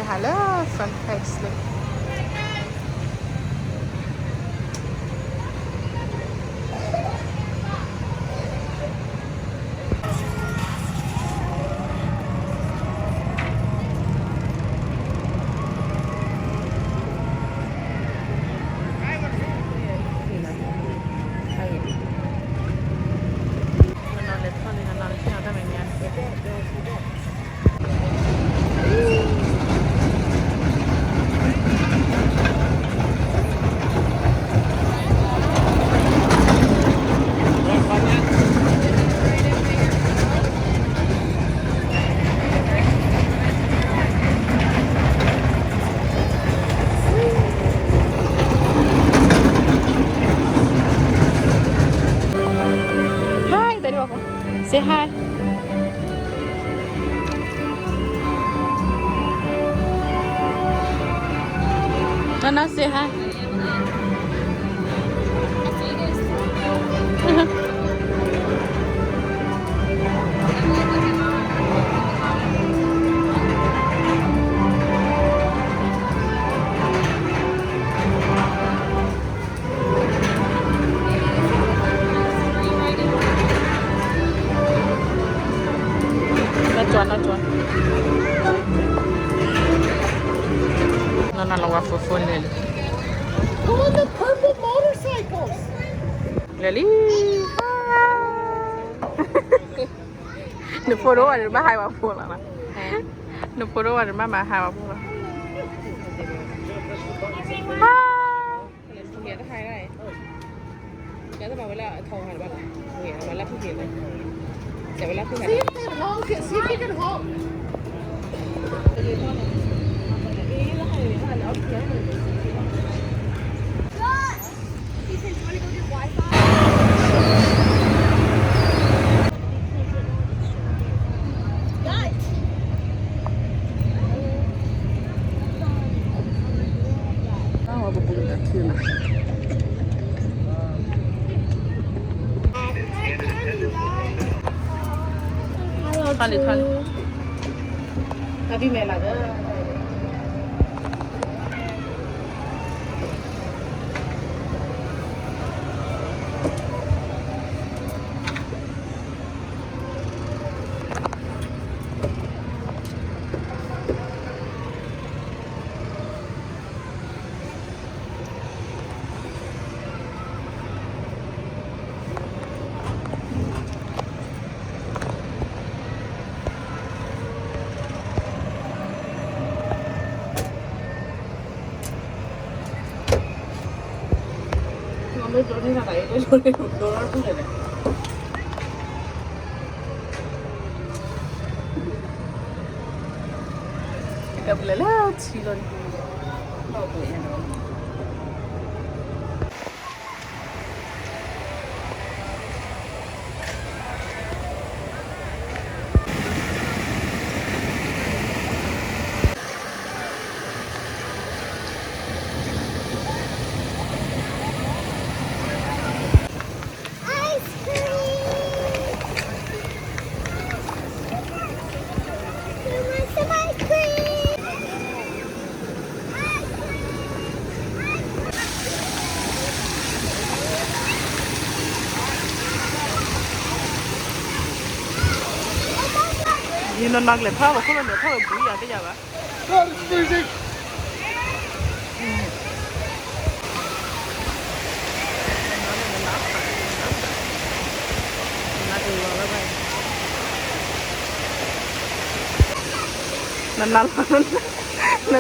hallo, sonnenfestlich. Hi, there you go. Say hi. No, say hi. Not one. No, lo voy a fufo, Lily. Oh, the purple motorcycles! Lily. Nụ phố đó là ba hai bà phụ là nè. Nụ phố đó là ba hai bà phụ là. Nghĩa nó hay này. Nhớ mà với là thầu hay là bạn nghĩa là lắp cái gì này. Sẽ với lắp cái See này. if they honk it, see if they can honk. Thân. Tapi mẹ là cái mới chỗ thế nào đấy, cái chỗ này đồ nó không thể này. Cầm lấy là chỉ rồi. Nhìn nó nặng lắm, phao vào không là nữa, phao vào bụi à, thế giờ bà. Oh, it's freezing!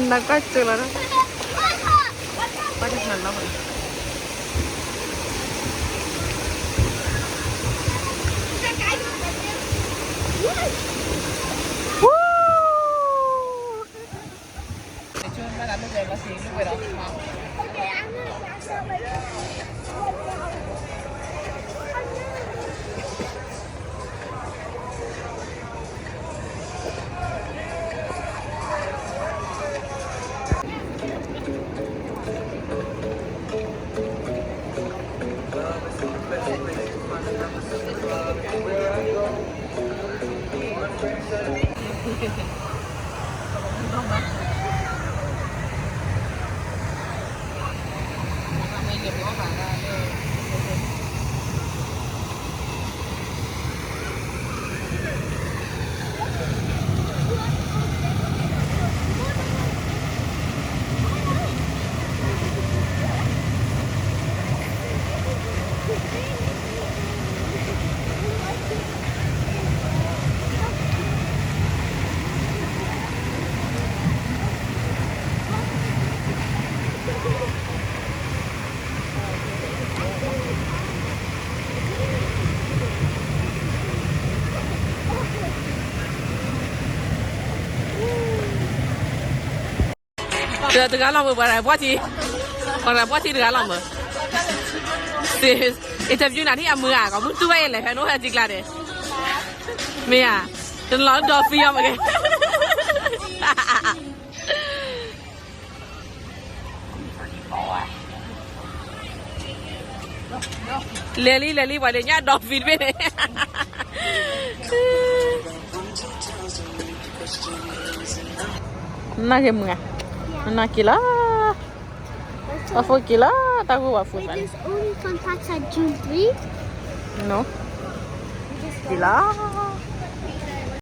Năn quá trời là đó. Quá trời năn lắm rồi. Chứ nó làm cái gì nó xì lúc vậy đó. Tengah lama buat sih. Orang buat sih tengah lama. Interview nanti amu ah, kamu tuh aja lah, kan? Orang ciklah deh. Mia, jangan dofi ya mungkin. Leli bolehnya dofi deh. Nak ke mana? Nak kila. Apa kila? Tahu apa Wait, kan? there's only fun facts at June 3? No. Kila.